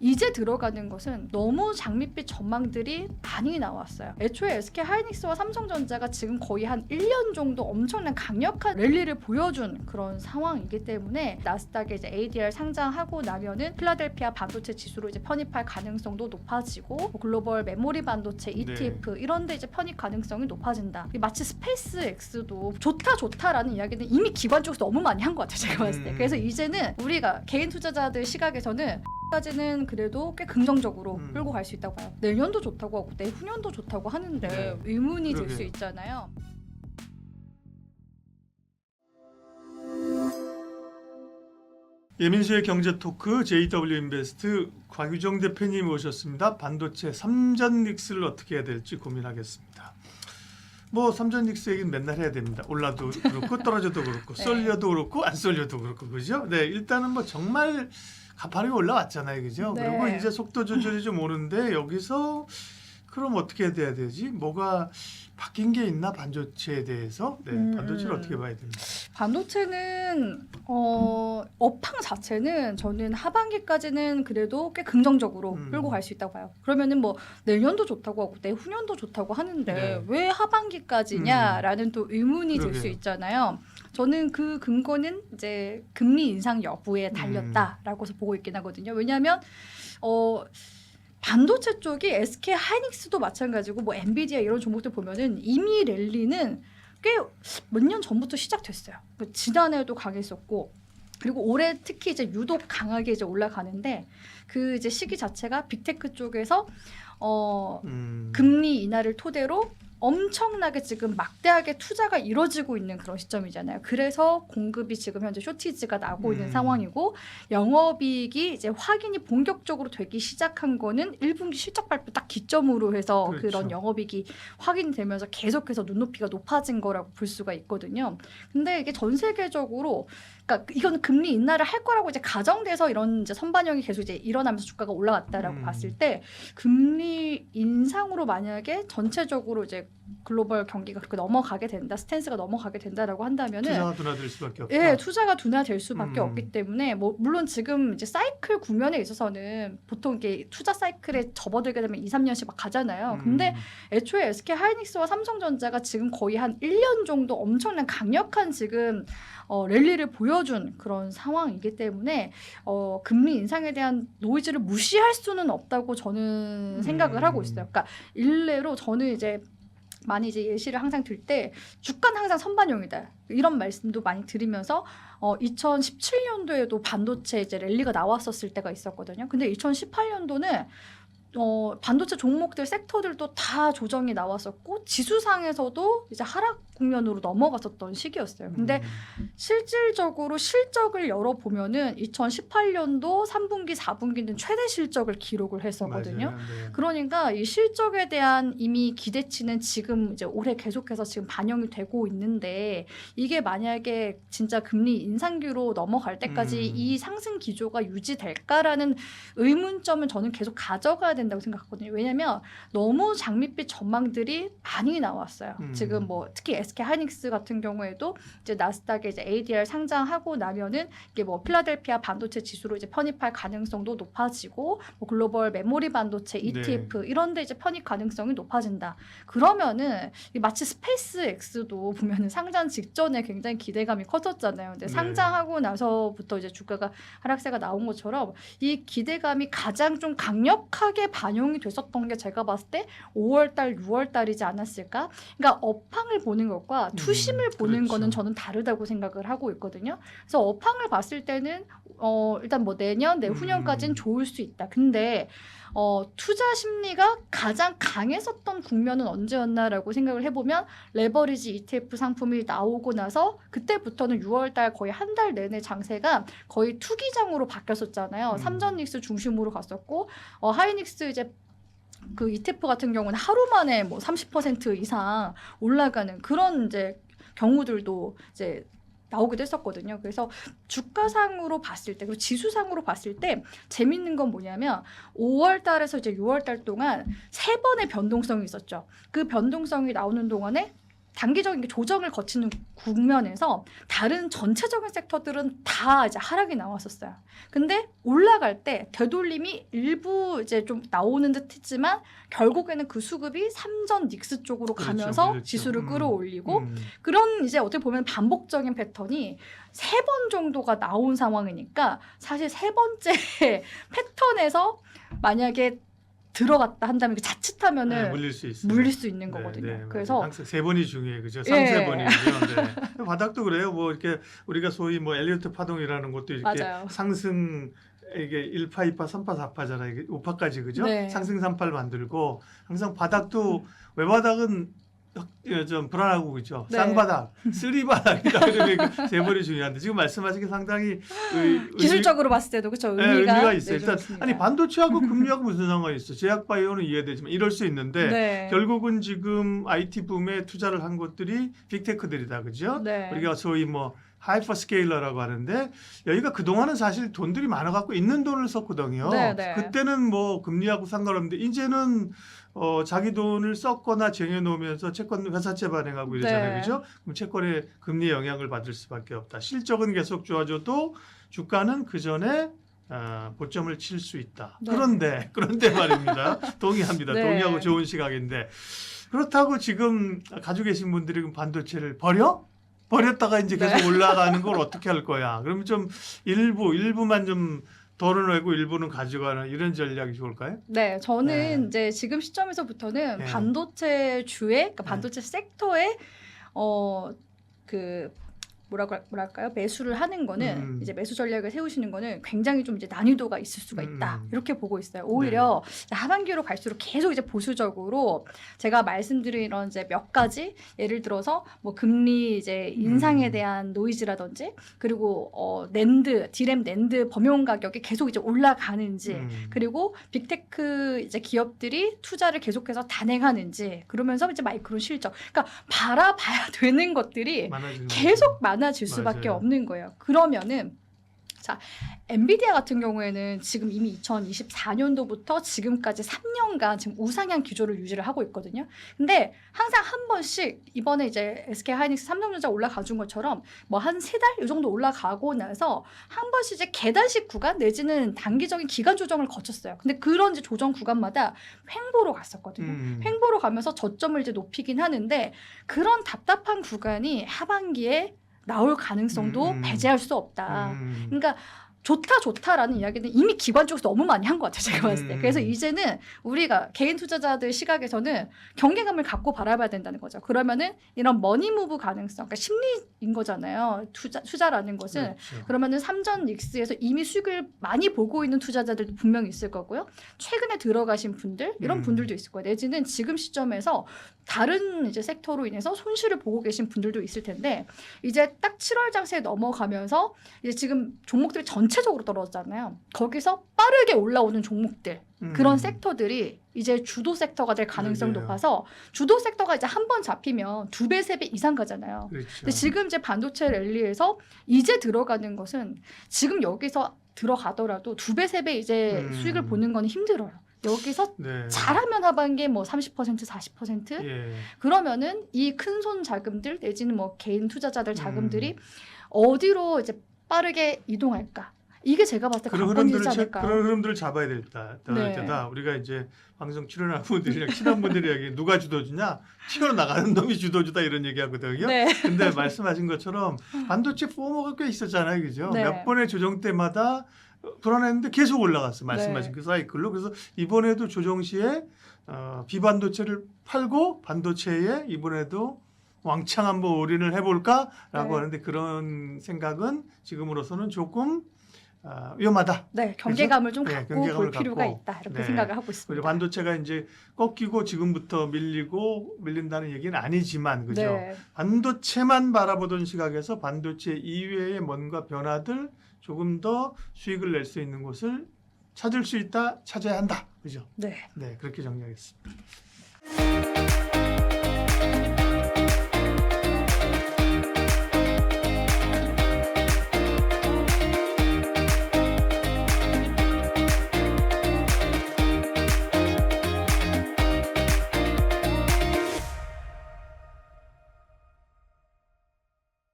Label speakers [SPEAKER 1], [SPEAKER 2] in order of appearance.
[SPEAKER 1] 이제 들어가는 것은 너무 장밋빛 전망들이 많이 나왔어요. 애초에 SK 하이닉스와 삼성전자가 지금 거의 한 1년 정도 엄청난 강력한 랠리를 보여준 그런 상황이기 때문에 나스닥에 이제 ADR 상장하고 나면은 필라델피아 반도체 지수로 이제 편입할 가능성도 높아지고 뭐 글로벌 메모리 반도체 ETF 이런데 이제 편입 가능성이 높아진다. 마치 스페이스X도 좋다라는 이야기는 이미 기관 쪽에서 너무 많이 한 것 같아요. 제가 봤을 때. 그래서 이제는 우리가 개인 투자자들 시각에서는 까지는 그래도 꽤 긍정적으로 끌고 갈 수 있다고 봐요. 내년도 좋다고 하고 내후년도 좋다고 하는데 의문이 들 수 있잖아요.
[SPEAKER 2] 예민수의 경제토크 JW인베스트 곽유정 대표님 오셨습니다. 반도체 삼전닉스를 어떻게 해야 될지 고민하겠습니다. 뭐 삼전닉스 얘기는 맨날 해야 됩니다. 올라도 그렇고 떨어져도 그렇고 쏠려도 그렇고 안 쏠려도 그렇고 그죠? 네, 일단은 뭐 정말 가파르게 올라왔잖아요, 그죠?
[SPEAKER 1] 네.
[SPEAKER 2] 그리고 이제 속도 조절이 좀 오는데 여기서 그럼 어떻게 돼야 되지? 뭐가 바뀐 게 있나 반도체에 대해서? 네, 반도체를 어떻게 봐야 됩니까?
[SPEAKER 1] 반도체는 업황 자체는 저는 하반기까지는 그래도 꽤 긍정적으로 끌고 갈 수 있다고 봐요. 그러면은 뭐 내년도 좋다고 하고 내후년도 좋다고 하는데 왜 하반기까지냐라는 또 의문이 들 수 있잖아요. 저는 그 근거는 이제 금리 인상 여부에 달렸다라고 보고 있긴 하거든요. 왜냐하면 반도체 쪽이 SK 하이닉스도 마찬가지고 뭐 엔비디아 이런 종목들 보면은 이미 랠리는 꽤 몇 년 전부터 시작됐어요. 지난해도 강했었고 그리고 올해 특히 이제 유독 강하게 이제 올라가는데 그 이제 시기 자체가 빅테크 쪽에서 금리 인하를 토대로 엄청나게 지금 막대하게 투자가 이루어지고 있는 그런 시점이잖아요. 그래서 공급이 지금 현재 쇼티지가 나고 있는 상황이고 영업이익이 이제 확인이 본격적으로 되기 시작한 거는 1분기 실적 발표 딱 기점으로 해서 그런 영업이익이 확인되면서 계속해서 눈높이가 높아진 거라고 볼 수가 있거든요. 근데 이게 전 세계적으로 그러니까 이건 금리 인하를 할 거라고 이제 가정돼서 이런 이제 선반영이 계속 이제 일어나면서 주가가 올라갔다라고 봤을 때 금리 인상으로 만약에 전체적으로 이제 글로벌 경기가 그렇게 넘어가게 된다, 스탠스가 넘어가게 된다라고 한다면은
[SPEAKER 2] 투자가 둔화될 수밖에 없다.
[SPEAKER 1] 예, 투자가 둔화될 수밖에 없기 때문에 뭐 물론 지금 이제 사이클 국면에 있어서는 보통 이게 투자 사이클에 접어들게 되면 2, 3년씩 막 가잖아요. 근데 애초에 SK 하이닉스와 삼성전자가 지금 거의 한 1년 정도 엄청난 강력한 지금 랠리를 보여준 그런 상황이기 때문에 금리 인상에 대한 노이즈를 무시할 수는 없다고 저는 생각을 하고 있어요. 그러니까 일례로 저는 이제 많이 이제 예시를 항상 들 때 주가는 항상 선반영이다 이런 말씀도 많이 드리면서 2017년도에도 반도체 이제 랠리가 나왔었을 때가 있었거든요. 근데 2018년도는 반도체 종목들 섹터들도 다 조정이 나왔었고 지수상에서도 이제 하락 국면으로 넘어갔었던 시기였어요. 근데 실질적으로 실적을 열어보면은 2018년도 3분기, 4분기는 최대 실적을 기록을 했었거든요.
[SPEAKER 2] 네.
[SPEAKER 1] 그러니까 이 실적에 대한 이미 기대치는 지금 이제 올해 계속해서 지금 반영이 되고 있는데 이게 만약에 진짜 금리 인상기로 넘어갈 때까지 이 상승 기조가 유지될까라는 의문점은 저는 계속 가져가야 된다고 생각하거든요. 왜냐하면 너무 장밋빛 전망들이 많이 나왔어요. 지금 뭐 특히 SK 하이닉스 같은 경우에도 이제 나스닥에 이제 ADR 상장하고 나면은 이게 뭐 필라델피아 반도체 지수로 이제 편입할 가능성도 높아지고 뭐 글로벌 메모리 반도체 ETF 이런데 이제 편입 가능성이 높아진다. 그러면은 마치 스페이스X도 보면은 상장 직전에 굉장히 기대감이 컸었잖아요. 근데 상장하고 나서부터 이제 주가가 하락세가 나온 것처럼 이 기대감이 가장 좀 강력하게 반영이 됐었던 게 제가 봤을 때 5월달, 6월달이지 않았을까? 그러니까 업황을 보는 것과 투심을 보는 거는 저는 다르다고 생각을 하고 있거든요. 그래서 업황을 봤을 때는 일단 뭐 내년, 내후년까지는 좋을 수 있다. 근데 투자 심리가 가장 강했었던 국면은 언제였나라고 생각을 해보면 레버리지 ETF 상품이 나오고 나서 그때부터는 6월달 거의 한 달 내내 장세가 거의 투기장으로 바뀌었었잖아요. 삼전닉스 중심으로 갔었고 하이닉스 이제 그 ETF 같은 경우는 하루 만에 뭐 30% 이상 올라가는 그런 이제 경우들도 이제 나오기도 했었거든요. 그래서 주가상으로 봤을 때 그리고 지수상으로 봤을 때 재밌는 건 뭐냐면 5월 달에서 이제 6월 달 동안 3번의 변동성이 있었죠. 그 변동성이 나오는 동안에 단기적인 조정을 거치는 국면에서 다른 전체적인 섹터들은 다 이제 하락이 나왔었어요. 근데 올라갈 때 되돌림이 일부 이제 좀 나오는 듯했지만 결국에는 그 수급이 삼전 닉스 쪽으로 가면서
[SPEAKER 2] 그렇죠.
[SPEAKER 1] 지수를 끌어올리고 그런 이제 어떻게 보면 반복적인 패턴이 3번 정도가 나온 상황이니까 사실 3번째 패턴에서 만약에 들어갔다 한다면 자칫하면은
[SPEAKER 2] 물릴 수 있어요.
[SPEAKER 1] 물릴 수 있는 거거든요.
[SPEAKER 2] 네,
[SPEAKER 1] 그래서
[SPEAKER 2] 항상 3번이 중요해요, 그죠?
[SPEAKER 1] 예.
[SPEAKER 2] 상세번이죠. 네. 바닥도 그래요. 뭐 이렇게 우리가 소위 뭐 엘리어트 파동이라는 것도 이렇게
[SPEAKER 1] 맞아요.
[SPEAKER 2] 상승 이게 1파, 2파, 3파, 4파잖아요. 이게 5파까지 그죠?
[SPEAKER 1] 네.
[SPEAKER 2] 상승 3파를 만들고 항상 바닥도 외바닥은 좀 불안하고 그죠?
[SPEAKER 1] 네.
[SPEAKER 2] 쌍바닥, 쓰리바닥이다. 그러니까 3번이 중요한데 지금 말씀하신 게 상당히
[SPEAKER 1] 기술적으로 봤을 때도 그렇죠.
[SPEAKER 2] 네,
[SPEAKER 1] 의미가
[SPEAKER 2] 있어요. 일단
[SPEAKER 1] 좋습니다.
[SPEAKER 2] 아니 반도체하고 금리하고 무슨 상관이 있어? 제약바이오는 이해되지만 이럴 수 있는데
[SPEAKER 1] 네.
[SPEAKER 2] 결국은 지금 IT 붐에 투자를 한 것들이 빅테크들이다, 그죠?
[SPEAKER 1] 네.
[SPEAKER 2] 우리가 소위 뭐 하이퍼스케일러라고 하는데 여기가 그동안은 사실 돈들이 많아갖고 있는 돈을 썼거든요.
[SPEAKER 1] 네, 네.
[SPEAKER 2] 그때는 뭐 금리하고 상관없는데 이제는 자기 돈을 썼거나 쟁여놓으면서 채권 회사채 발행하고 이러잖아요.
[SPEAKER 1] 네.
[SPEAKER 2] 그죠? 그럼 채권의 금리 영향을 받을 수밖에 없다. 실적은 계속 좋아져도 주가는 그 전에 고점을 칠 수 있다.
[SPEAKER 1] 네.
[SPEAKER 2] 그런데 말입니다. 동의합니다.
[SPEAKER 1] 네.
[SPEAKER 2] 동의하고 좋은 시각인데 그렇다고 지금 가지고 계신 분들이 그럼 반도체를 버렸다가 이제 계속
[SPEAKER 1] 네.
[SPEAKER 2] 올라가는 걸 어떻게 할 거야? 그러면 좀 일부만 좀 덜어내고 일부는 가져가는 이런 전략이 좋을까요?
[SPEAKER 1] 네, 저는
[SPEAKER 2] 네.
[SPEAKER 1] 이제 지금 시점에서부터는
[SPEAKER 2] 네.
[SPEAKER 1] 반도체 주에, 그러니까
[SPEAKER 2] 네.
[SPEAKER 1] 반도체 섹터에 그 뭐랄까요? 매수를 하는 거는 이제 매수 전략을 세우시는 거는 굉장히 좀 이제 난이도가 있을 수가 있다. 이렇게 보고 있어요. 오히려 하반기로 갈수록 계속 이제 보수적으로 제가 말씀드린 이런 이제 몇 가지 예를 들어서 뭐 금리 이제 인상에 대한 노이즈라든지 그리고 디램 낸드 범용 가격이 계속 이제 올라가는지 그리고 빅테크 이제 기업들이 투자를 계속해서 단행하는지 그러면서 이제 마이크론 실적 그러니까 바라봐야 되는 것들이 계속 많아질 수밖에
[SPEAKER 2] 맞아요.
[SPEAKER 1] 없는 거예요. 그러면은 자, 엔비디아 같은 경우에는 지금 이미 2024년도부터 지금까지 3년간 지금 우상향 기조를 유지를 하고 있거든요. 근데 항상 한 번씩 이번에 이제 SK 하이닉스 삼성전자 올라가 준 것처럼 뭐 한 3달 이 정도 올라가고 나서 한 번씩 이제 계단식 구간 내지는 단기적인 기간 조정을 거쳤어요. 근데 그런 이제 조정 구간마다 횡보로 갔었거든요. 횡보로 가면서 저점을 이제 높이긴 하는데 그런 답답한 구간이 하반기에 나올 가능성도 배제할 수 없다. 그러니까 좋다라는 이야기는 이미 기관 쪽에서 너무 많이 한 것 같아요. 제가 봤을 때. 그래서 이제는 우리가 개인 투자자들 시각에서는 경계감을 갖고 바라봐야 된다는 거죠. 그러면은 이런 머니무브 가능성, 그러니까 심리인 거잖아요. 투자라는 것은.
[SPEAKER 2] 그렇죠.
[SPEAKER 1] 그러면은 삼전 닉스에서 이미 수익을 많이 보고 있는 투자자들도 분명히 있을 거고요. 최근에 들어가신 분들, 이런 분들도 있을 거예요. 내지는 지금 시점에서 다른 이제 섹터로 인해서 손실을 보고 계신 분들도 있을 텐데 이제 딱 7월 장세에 넘어가면서 이제 지금 종목들이 전체적으로 떨어졌잖아요. 거기서 빠르게 올라오는 종목들 그런 섹터들이 이제 주도 섹터가 될 가능성이
[SPEAKER 2] 그러게요.
[SPEAKER 1] 높아서 주도 섹터가 이제 한 번 잡히면 2배, 3배 이상 가잖아요.
[SPEAKER 2] 그렇죠.
[SPEAKER 1] 근데 지금 이제 반도체 랠리에서 이제 들어가는 것은 지금 여기서 들어가더라도 2배, 3배 이제 수익을 보는 건 힘들어요. 여기서 잘하면 하반기에 뭐 30%, 40%? 그러면은 이 큰손 자금들 내지는 뭐 개인 투자자들 자금들이 어디로 이제 빠르게 이동할까? 이게 제가 봤을 때 관건이지 않을까.
[SPEAKER 2] 그런 흐름들을 잡아야 되겠다. 우리가 이제 방송 출연하는 분들이랑 친한 분들이 얘기 누가 주도주냐? 튀어나가는 놈이 주도주다 이런 얘기하거든요. 근데 말씀하신 것처럼 반도체 포머가 꽤 있었잖아요. 그죠? 몇 번의 조정 때마다 불안했는데 계속 올라갔어요. 말씀하신 그 사이클로. 그래서 이번에도 조정 시에 비반도체를 팔고 반도체에 이번에도 왕창 한번 올인을 해볼까라고 하는데 그런 생각은 지금으로서는 조금 위험하다.
[SPEAKER 1] 네, 경계감을 좀 갖고
[SPEAKER 2] 경계감을
[SPEAKER 1] 볼 필요가
[SPEAKER 2] 갖고.
[SPEAKER 1] 있다. 이렇게 생각을 하고 있습니다.
[SPEAKER 2] 반도체가 이제 꺾이고 지금부터 밀린다는 얘기는 아니지만 그죠?
[SPEAKER 1] 네.
[SPEAKER 2] 반도체만 바라보던 시각에서 반도체 이외의 뭔가 변화들 조금 더 수익을 낼 수 있는 곳을 찾을 수 있다, 찾아야 한다. 그죠?
[SPEAKER 1] 네.
[SPEAKER 2] 네, 그렇게 정리하겠습니다.